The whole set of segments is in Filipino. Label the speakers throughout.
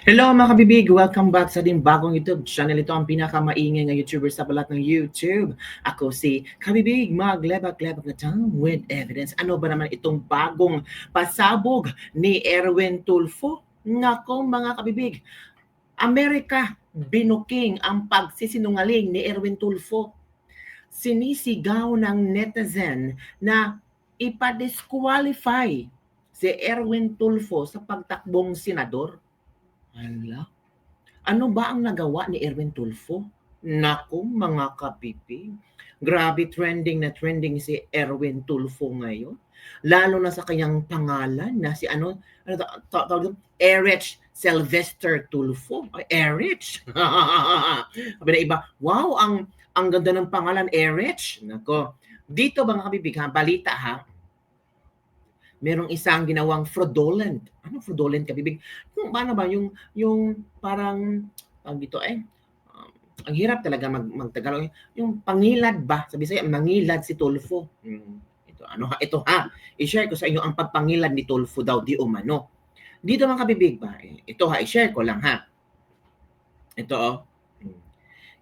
Speaker 1: Hello mga kabibig! Welcome back sa ating bagong YouTube channel. Ito ang pinakamaingay na YouTuber sa balat ng YouTube. Ako si Kabibig, maglebak-lebak na time with evidence. Ano ba naman itong bagong pasabog ni Erwin Tulfo? Nako mga kabibig, Amerika, binuking ang pagsisinungaling ni Erwin Tulfo. Sinisigaw ng netizen na ipa-disqualify si Erwin Tulfo sa pagtakbong senador. Hala, ano ba ang nagawa ni Erwin Tulfo? Naku, mga kapipi. Grabe trending si Erwin Tulfo ngayon. Lalo na sa kanyang pangalan na si tawag doon? Erich Sylvester Tulfo. Ay, Erich. Sabi na iba, wow, ang ganda ng pangalan, Erich. Nako. Dito mga kabibig, balita ha, merong isang ginawang fraudulent. Ano fraudulent kabibig? Kung paano ba yung parang dito ang hirap talaga magtagalog. Yung pangilad ba? Sabi sa'yo, mangilad si Tulfo. Ito ha. I-share ko sa inyo ang pagpangilad ni Tulfo daw di umano. Dito mga kabibig ba? Ito ha, i-share ko lang ha. Ito oh.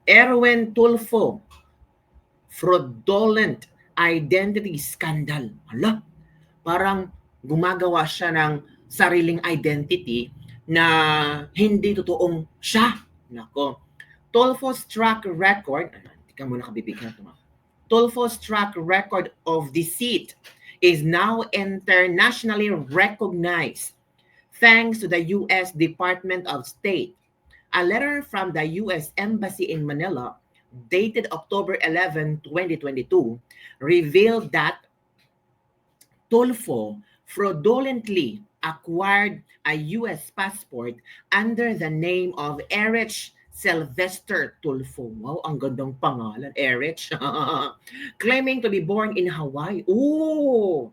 Speaker 1: Erwin Tulfo, fraudulent identity scandal. Hala, parang gumagawa siya ng sariling identity na hindi totoong siya. Nako. Tulfo's track record, tika muna kabibigyan ito. Tulfo's track record of deceit is now internationally recognized thanks to the U.S. Department of State. A letter from the U.S. Embassy in Manila dated October 11, 2022 revealed that Tulfo fraudulently acquired a U.S. passport under the name of Erich Sylvester Tulfo. Wow, ang gandang pangalan, Erich. Claiming to be born in Hawaii. Ooh!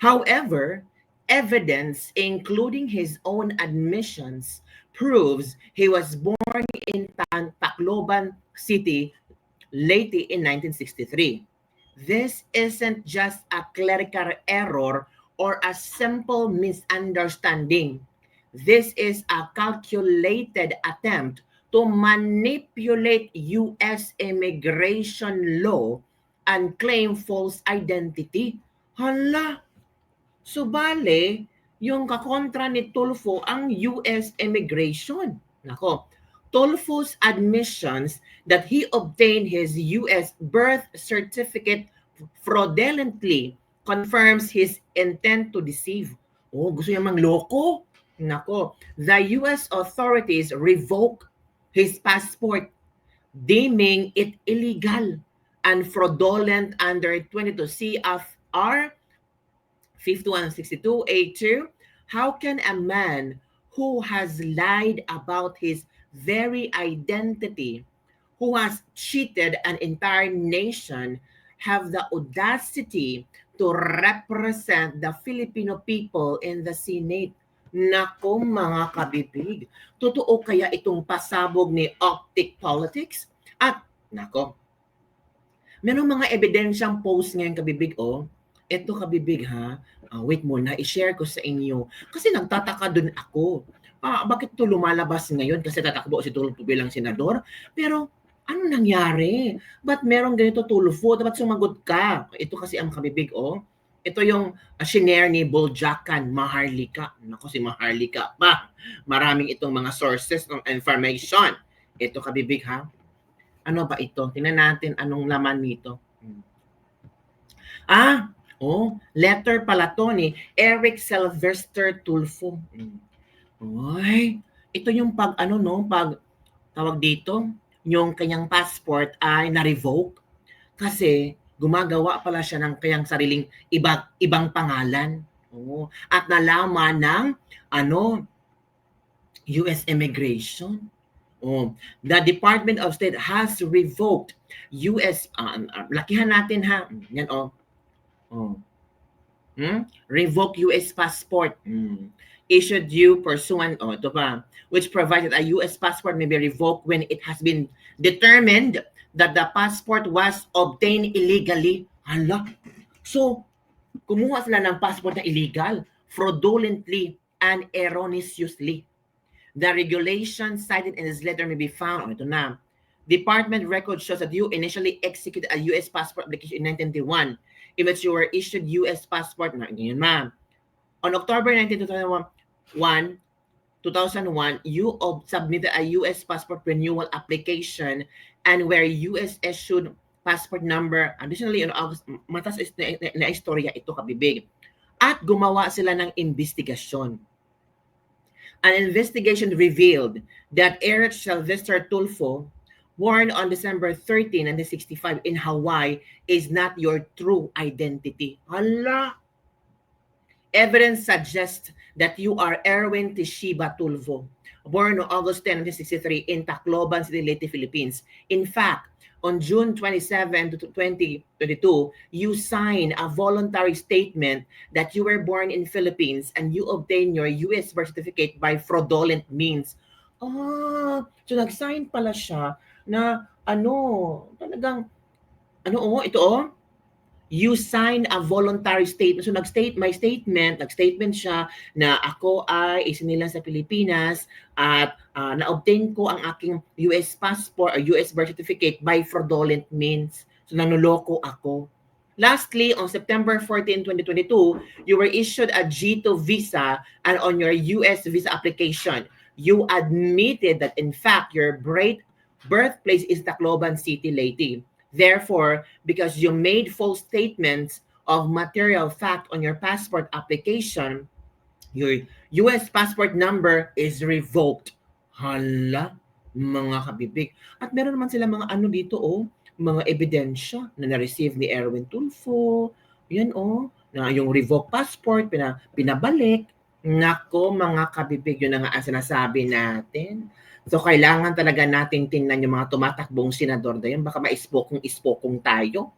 Speaker 1: However, evidence, including his own admissions, proves he was born in Tacloban City, Leyte in 1963. This isn't just a clerical error or a simple misunderstanding. This is a calculated attempt to manipulate U.S. immigration law and claim false identity. Hala, subale, yung kakontra ni Tulfo ang U.S. immigration. Nako, Tulfo's admissions that he obtained his U.S. birth certificate fraudulently confirms his intent to deceive. Oh, gusto niya mangloko? Nako, the U.S. authorities revoke his passport, deeming it illegal and fraudulent under 22 CFR 5162A2. How can a man who has lied about his very identity, who has cheated an entire nation, have the audacity to represent the Filipino people in the Senate? Nako mga kabibig, totoo kaya itong pasabog ni Optic Politics? At nako, merong mga ebidensyang post ngayon kabibig Ito kabibig ha, wait muna, i-share ko sa inyo. Kasi nagtataka dun ako. Bakit ito lumalabas ngayon? Kasi tatakbo si Tulfo bilang senador. Pero ano nangyari? Ba't merong ganito Tulfo? Dapat sumagot ka. Ito kasi ang kabibig Ito yung shinare ni Boljakan, Maharlika. Nako si Maharlika pa. Maraming itong mga sources ng information. Ito kabibig ha. Ano ba ito? Tingnan natin anong laman nito. Letter pala to ni Erich Sylvester Tulfo. Ay, ito yung pag tawag dito, yung kanyang passport ay na-revoke kasi gumagawa pala siya ng kanyang sariling ibang pangalan. At nalaman ng US Immigration. The Department of State has revoked US lakihan natin ha. Yan revoke US passport. Issued you pursuant ito pa, which provided a US passport may be revoked when it has been determined that the passport was obtained illegally. Hala. So, kumuha sila ng passport na illegal, fraudulently and erroneously. The regulation cited in this letter may be found. Ito na. Department record shows that you initially executed a U.S. passport application in 1991 in which you were issued U.S. passport. Na, ganyan ma'am. On October 19, 2001, you submitted a U.S. passport renewal application and where U.S. issued passport number. Additionally, on August, matas na istorya ito kabibig. At gumawa sila ng investigasyon. An investigation revealed that Eric Sylvester Tulfo, born on December 13, 1965 in Hawaii, is not your true identity. Hala! Evidence suggests that you are Erwin Tishiba Tulfo, born on August 10, 1963 in Tacloban City, Leyte, Philippines. In fact, on June 27, 2022, you signed a voluntary statement that you were born in Philippines and you obtained your U.S. birth certificate by fraudulent means. So nag-sign pala siya na talagang, ito you sign a voluntary statement. So nag-statement siya na ako ay isinilang sa Pilipinas at na-obtain ko ang aking US passport or US birth certificate by fraudulent means. So nanuloko ako. Lastly, on September 14, 2022, you were issued a G2 visa and on your US visa application, you admitted that in fact your birthplace is Tacloban City, Leyte. Therefore, because you made false statements of material fact on your passport application, your US passport number is revoked. Hala, mga kabibig. At meron naman sila mga dito, mga ebidensya na na-receive ni Erwin Tulfo. Yan, na yung revoked passport, pinabalik. Nako, mga kabibig, yun na nga ang sinasabi natin. So, kailangan talaga nating tingnan yung mga tumatakbong senador na yun. Baka ma-ispokong tayo.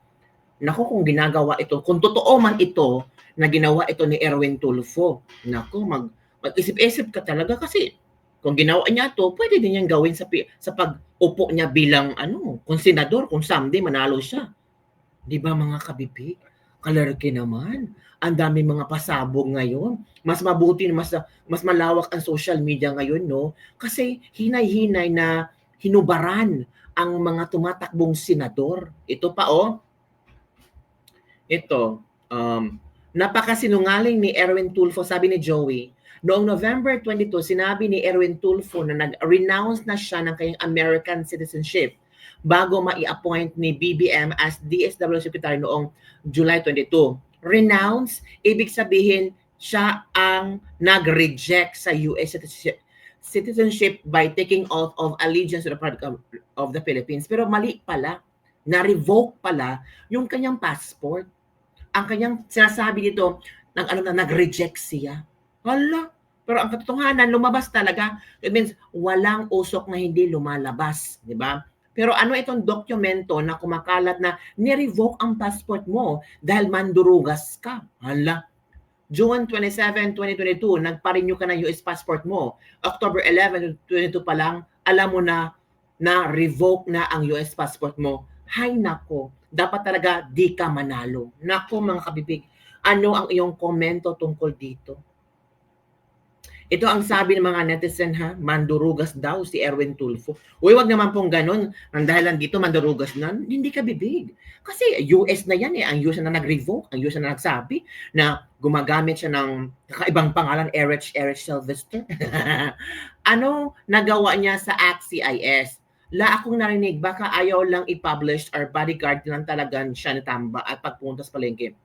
Speaker 1: Naku, kung ginagawa ito, kung totoo man ito, na ginawa ito ni Erwin Tulfo, naku, mag-isip-isip ka talaga kasi kung ginawa niya ito, pwede din niyang gawin sa pag-upo niya bilang kung senador, kung someday manalo siya. Di ba mga kabibig? Kalarki naman. Ang dami mga pasabog ngayon. Mas mabuti, mas malawak ang social media ngayon, no? Kasi hinay-hinay na hinubaran ang mga tumatakbong senador. Ito pa, Ito, napakasinungaling ni Erwin Tulfo, sabi ni Joey. Noong November 22, sinabi ni Erwin Tulfo na nag-renounce na siya ng kanyang American citizenship bago mai-appoint ni BBM as DSW Secretary noong July 22. Renounce, ibig sabihin siya ang nag-reject sa US citizenship by taking oath of allegiance to the Republic of the Philippines. Pero mali pala, na-revoke pala yung kanyang passport. Ang kanyang sinasabi dito, nag-reject siya. Hala, pero ang katotohanan, lumabas talaga. It means, walang usok na hindi lumalabas. Di ba? Pero itong dokumento na kumakalat na ni-revoke ang passport mo dahil mandurugas ka? Hala. June 27, 2022, nagpa-renew ka ng US passport mo. October 11, 2022 pa lang, alam mo na revoke na ang US passport mo. Hay nako, dapat talaga di ka manalo. Nako mga kabibig, ano ang iyong komento tungkol dito? Ito ang sabi ng mga netizen mandurugas daw si Erwin Tulfo. Uy, wag naman pong ganun. Ang dahilan dito mandurugas na, hindi ka bibig. Kasi US na yan ang US na nag-revoke, ang US na nagsabi na gumagamit siya ng kakaibang pangalan, Eric Sylvester. Ano nagawa niya sa ACT-CIS? Akong narinig, baka ayaw lang i-publish or bodyguard lang talagang siya natamba at pagpunta sa palengke.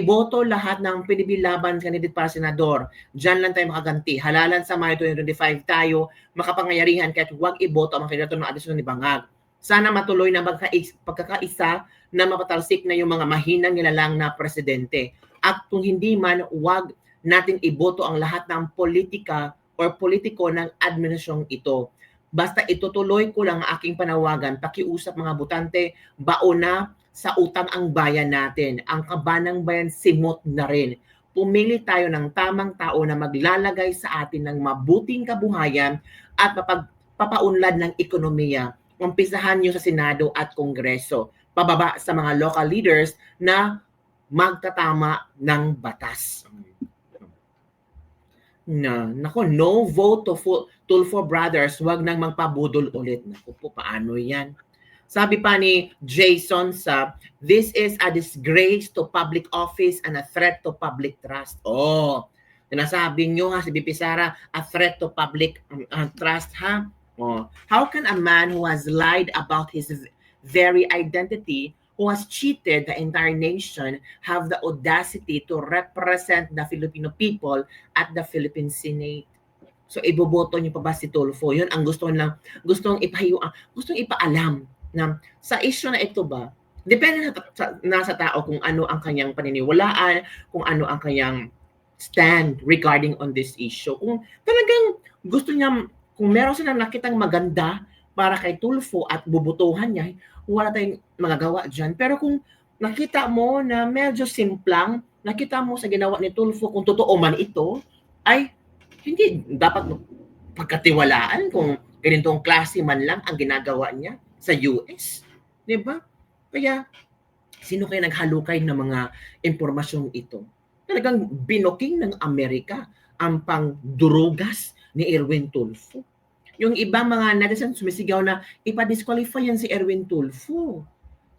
Speaker 1: Boto lahat ng pinibilaban candidate para senador. Diyan lang tayo makaganti. Halalan sa Mayo 2025 tayo makapangyarihan kahit huwag iboto ang mga kandidato ng adisyon ni Bangag. Sana matuloy na pagkakaisa na mapatalsik na yung mga mahinang nilalang na presidente. At kung hindi man, huwag natin iboto ang lahat ng politika or politiko ng administrasyong ito. Basta itutuloy ko lang aking panawagan, pakiusap mga botante, baona sa utang ang bayan natin. Ang kabanang bayan simot na rin. Pumili tayo ng tamang tao na maglalagay sa atin ng mabuting kabuhayan at papaunlad ng ekonomiya. Umpisahan nyo sa Senado at Kongreso. Pababa sa mga local leaders na magtatama ng batas. Nako, no vote to Tulfo Brothers, wag nang magpabudol ulit. Naku po, paano yan? Sabi pa ni Jason sa, this is a disgrace to public office and a threat to public trust. Oh, sinasabi nyo ha, si BP Sara, a threat to public trust ha? Oh, how can a man who has lied about his very identity, who has cheated the entire nation, have the audacity to represent the Filipino people at the Philippine Senate? So iboboto niyo pa ba si Tulfo? Yun ang gustong ipaalam na sa issue na ito ba, depende nasa tao kung ano ang kanyang paniniwalaan, kung ano ang kanyang stand regarding on this issue. Kung talagang gusto niya, kung meron silang nakitang maganda para kay Tulfo at bubutuhan niya, wala tayong magagawa dyan. Pero kung nakita mo na medyo simplang, nakita mo sa ginawa ni Tulfo, kung totoo man ito, ay hindi dapat pagkatiwalaan kung ganitong klase man lang ang ginagawa niya sa US. Diba? Kaya, sino kaya naghalukay ng mga impormasyong ito? Talagang binoking ng Amerika ang pangdurugas ni Erwin Tulfo. Yung ibang mga netizen sumisigaw na ipa-disqualify yan si Erwin Tulfo.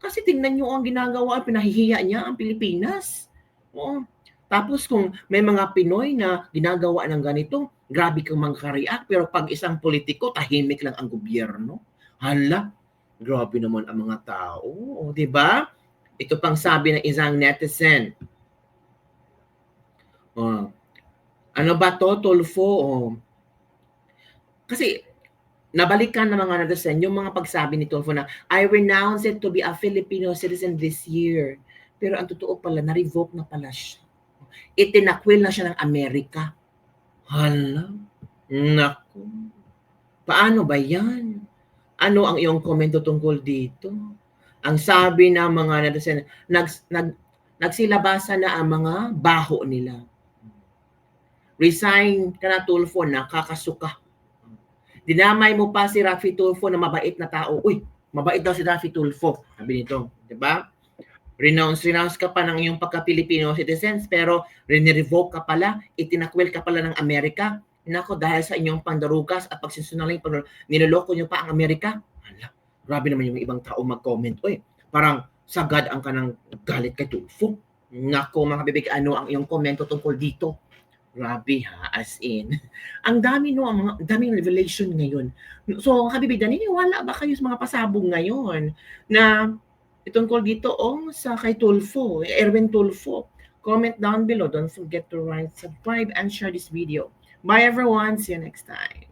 Speaker 1: Kasi tingnan nyo ang ginagawa, pinahihiya niya ang Pilipinas. Oo. Tapos kung may mga Pinoy na ginagawa ng ganito, grabe kang mangka-react. Pero pag isang politiko, tahimik lang ang gobyerno. Hala, grabe naman ang mga tao. O, diba? Ito pang sabi ng isang netizen. Ano ba to, Tulfo? Kasi nabalikan ng mga netizen yung mga pagsabi ni Tulfo na I renounce it to be a Filipino citizen this year. Pero ang totoo pala, na-revoke na pala siya. Itinakwil na siya ng Amerika. Hala, naku. Paano ba yan? Ano ang iyong komento tungkol dito? Ang sabi ng mga netizen, nagsilabasa na ang mga baho nila. Resign ka na, Tulfo, nakakasuka. Dinamay mo pa si Raffy Tulfo na mabait na tao. Uy, mabait daw si Raffy Tulfo. Sabi nito, di ba? Renounce ka pa ng iyong pagka-Filipino citizens, pero revoke ka pala, itinakwil ka pala ng Amerika. Nako, dahil sa inyong pandarugas at pagsisungaling, niloloko nyo pa ang Amerika. Hala, grabe naman yung ibang tao mag-comment. Uy, parang sagad ang kanang galit kay Tulfo. Nako, mga bibig, ano ang iyong komento tungkol dito? Grabe ha, as in. Ang dami no, ang daming revelation ngayon. So, kabibig, naniniwala ba kayo sa mga pasabog ngayon na tungkol dito sa kay Tulfo, Erwin Tulfo? Comment down below. Don't forget to like, subscribe, and share this video. Bye everyone. See you next time.